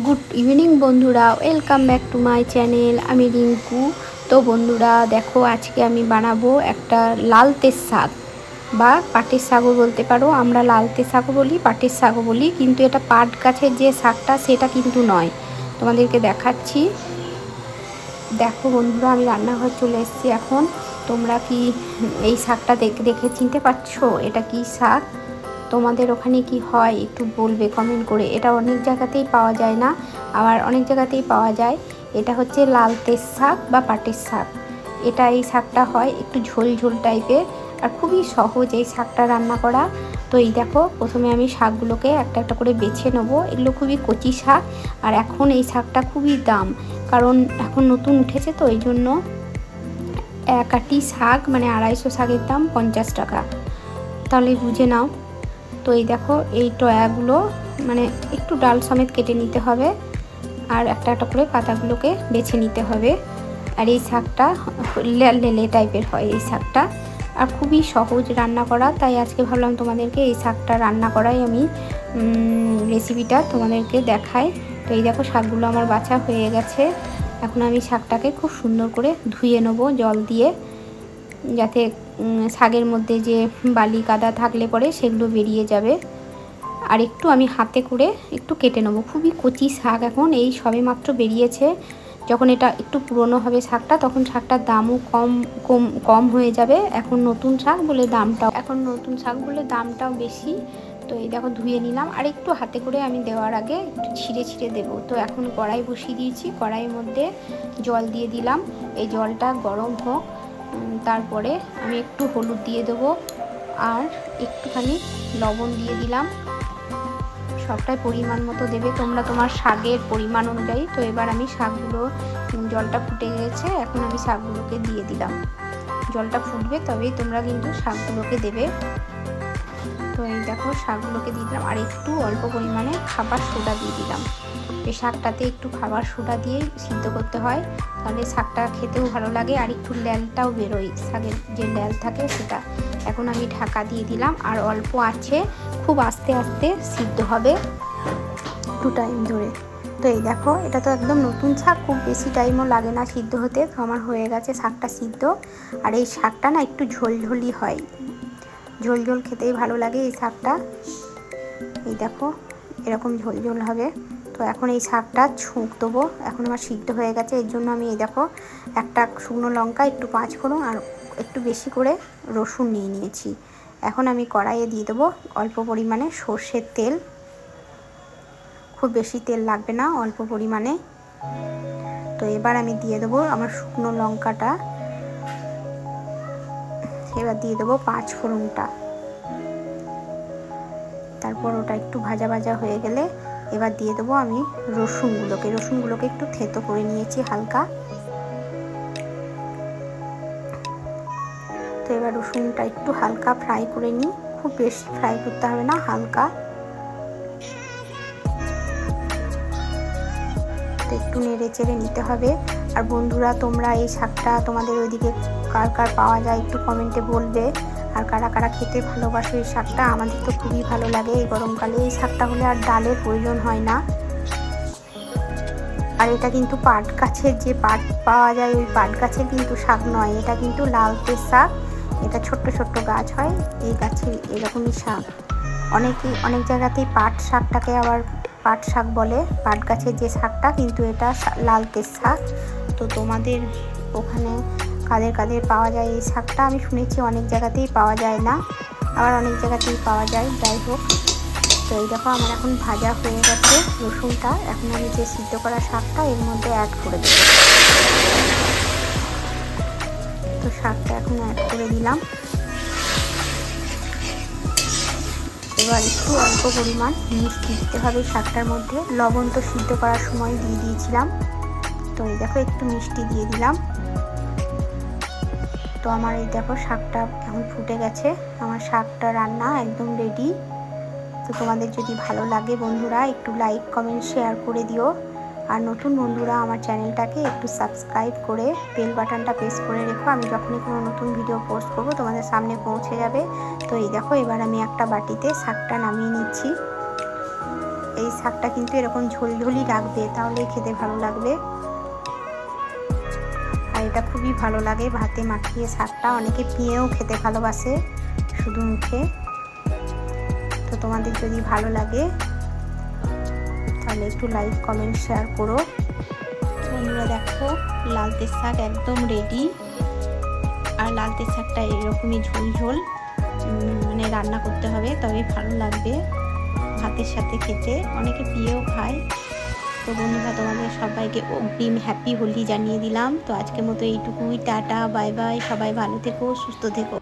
Good evening বন্ধুরা, welcome back to my channel. আমি রিঙ্কু। তো বন্ধুরা দেখো, আজকে আমি বানাবো একটা লালতে শাক বা পাটের শাকও বলতে পারো। আমরা লালতে শাকও বলি, পাটের শাকও বলি, কিন্তু এটা পাট গাছের যে শাকটা সেটা কিন্তু নয়। তোমাদেরকে দেখাচ্ছি। দেখো বন্ধুরা, আমি রান্নাঘর চলে এসেছি এখন। তোমরা কি এই শাকটা দেখে চিনতে পারছো এটা কি শাক? তোমাদের ওখানে কি হয় একটু বলবে কমেন্ট করে। এটা অনেক জায়গাতেই পাওয়া যায় না, আবার অনেক জায়গাতেই পাওয়া যায়। এটা হচ্ছে লালতে শাক বা পাটের শাক। এই শাকটা হয় একটু ঝোল ঝোল টাইপের, আর খুবই সহজ এই শাকটা রান্না করা। তো এই দেখো, প্রথমে আমি শাকগুলোকে একটা একটা করে বেছে নেবো। এগুলো খুবই কচি শাক, আর এখন এই শাকটা খুবই দাম, কারণ এখন নতুন উঠেছে, তো এই জন্য এক আটি শাক মানে 250 শাকের দাম 50 টাকা। তাহলে বুঝে নাও। তো এই দেখো, এই টয়াগুলো মানে একটু ডাল সমেত কেটে নিতে হবে, আর একটা একটা করে পাতাগুলোকে বেছে নিতে হবে। আর এই শাকটা লেলে টাইপের হয় এই শাকটা, আর খুবই সহজ রান্না করা। তাই আজকে ভাবলাম তোমাদেরকে এই শাকটা রান্না করাই আমি রেসিপিটা তোমাদেরকে দেখাই। তো এই দেখো, শাকগুলো আমার বাছা হয়ে গেছে। এখন আমি শাকটাকে খুব সুন্দর করে ধুয়ে নেবো জল দিয়ে, যাতে শাকের মধ্যে যে বালি কাদা থাকলে পরে সেগুলো বেরিয়ে যাবে। আর একটু আমি হাতে করে একটু কেটে নেবো। খুবই কচি শাক, এখন এই সবে মাত্র বেরিয়েছে। যখন এটা একটু পুরনো হবে শাকটা, তখন শাকটার দামও কম হয়ে যাবে। এখন নতুন শাক বলে দামটাও বেশি। তো এই দেখো, ধুয়ে নিলাম, আর একটু হাতে করে আমি দেওয়ার আগে একটু ছিঁড়ে দেবো। তো এখন কড়াই বসিয়ে দিয়েছি, কড়াইয়ের মধ্যে জল দিয়ে দিলাম। এই জলটা গরম হোক, তারপরে আমি একটু হলুদ দিয়ে দেবো, আর একটুখানি লবণ দিয়ে দিলাম। সবটাই পরিমাণ মতো দেবে তোমরা, তোমার শাকের পরিমাণ অনুযায়ী। তো এবার আমি শাকগুলো, জলটা ফুটে গেছে, এখন আমি শাকগুলোকে দিয়ে দিলাম। জলটা ফুটবে তবেই তোমরা কিন্তু শাকগুলোকে দেবে। তো এই দেখো, শাকগুলোকে দিয়ে দিলাম, আর একটু অল্প পরিমাণে খাবার সোডা দিয়ে দিলাম। এই শাকটাতে একটু খাবার সোডা দিয়ে সিদ্ধ করতে হয়, তাহলে শাকটা খেতেও ভালো লাগে, আর একটু ল্যালটাও বেরোয়, শাকের যে ল্যাল থাকে সেটা। এখন আমি ঢাকা দিয়ে দিলাম, আর অল্প আছে, খুব আস্তে আস্তে সিদ্ধ হবে একটু টাইম ধরে। তো এই দেখো, এটা তো একদম নতুন শাক, খুব বেশি টাইমও লাগে না সিদ্ধ হতে। তো আমার হয়ে গেছে শাকটা সিদ্ধ। আর এই শাকটা না একটু ঝোলঝোলই হয়, ঝোল ঝোল খেতেই ভালো লাগে এই শাকটা। এই দেখো, এরকম ঝোল ঝোল হবে। তো এখন এই শাকটা ছুঁক দেবো। এখন আমার সিদ্ধ হয়ে গেছে, এর জন্য আমি এই দেখো একটা শুকনো লঙ্কা, একটু 5 ফোড়ন, আর একটু বেশি করে রসুন নিয়ে নিয়েছি। এখন আমি কড়াইয়ে দিয়ে দেবো অল্প পরিমাণে সর্ষের তেল। খুব বেশি তেল লাগবে না, অল্প পরিমাণে। তো এবার আমি দিয়ে দেবো আমার শুকনো লঙ্কাটা, এবার দিয়ে দেবো 5 ফোড়নটা। তারপর ওটা একটু ভাজা ভাজা হয়ে গেলে এবার দিয়ে দেবো আমি রসুনগুলোকে একটু থেতো করে নিয়েছি হালকা। তো এবার রসুনটা একটু হালকা ফ্রাই করে নিই, খুব বেশি ফ্রাই করতে হবে না, হালকা। তো একটু নেড়ে চেড়ে নিতে হবে। আর বন্ধুরা, তোমরা এই শাকটা তোমাদের ওইদিকে কার কার পাওয়া যায় একটু কমেন্টে বলবে, আর কারা কারা খেতে ভালোবাসো এই শাকটা। আমাদের তো খুবই ভালো লাগে এই গরমকালে। এই শাকটা হলে আর ডালের প্রয়োজন হয় না। আর এটা কিন্তু পাট গাছের যে পাট পাওয়া যায়, ওই পাট গাছের কিন্তু শাক নয়, এটা কিন্তু লালতে শাক। এটা ছোট্ট ছোট্ট গাছ হয়, এই গাছের এরকমই শাক। অনেক জায়গাতেই পাট শাকটাকে আবার পাট শাক বলে, পাট গাছের যে শাকটা, কিন্তু এটা লালতে শাক। তো তোমাদের ওখানে কাদের কাদের পাওয়া যায় এই শাকটা? আমি শুনেছি অনেক জায়গাতেই পাওয়া যায় না, আবার অনেক জায়গাতেই পাওয়া যায়। যাই হোক, তো এই দেখো, আমার এখন ভাজা হয়ে গেছে রসুনটা। এখন আমি যে সিদ্ধ করা শাকটা এর মধ্যে অ্যাড করে দেব। তো শাকটা এখন অ্যাড করে দিলাম। এবার একটু অল্প পরিমাণ মিষ্টি দিতে হবে শাকটার মধ্যে। লবণ তো সিদ্ধ করার সময় দিয়ে দিয়েছিলাম। তো এই দেখো, একটু মিষ্টি দিয়ে দিলাম। তো আমার এই দেখো শাকটা এখন ফুটে গেছে, আমার শাকটা রান্না একদম রেডি। তো তোমাদের যদি ভালো লাগে বন্ধুরা, একটু লাইক কমেন্ট শেয়ার করে দিও। আর নতুন বন্ধুরা আমার চ্যানেলটাকে একটু সাবস্ক্রাইব করে বেল বাটনটা প্রেস করে রেখো। আমি যখনই কোনো নতুন ভিডিও পোস্ট করব তোমাদের সামনে পৌঁছে যাবে। তো এই দেখো, এবার আমি একটা বাটিতে শাকটা নামিয়ে নিচ্ছি। এই শাকটা কিন্তু এরকম ঝোলঝোলই রাখবে, তাহলে খেতে ভালো লাগবে। আর এটা খুবই ভালো লাগে ভাতে মাখিয়ে শাকটা, অনেকে পিয়েও খেতে ভালোবাসে শুধু মুখে। তো তোমাদের যদি ভালো লাগে তাহলে একটু লাইক কমেন্ট শেয়ার করো। বন্ধুরা দেখো লালতের শাক একদম রেডি। আর লালতের শাকটা এরকমই ঝোল ঝোল মানে রান্না করতে হবে, তবে ভালো লাগবে ভাতের সাথে খেতে, অনেকে পিয়েও খায়। তো বন্ধুরা তোমাদের সবাইকে অগ্রিম হ্যাপি হোলি জানিয়ে দিলাম। তো আজকের মতো এইটুকুই, টাটা বাই বাই, সবাই ভালো থেকো সুস্থ থেকো।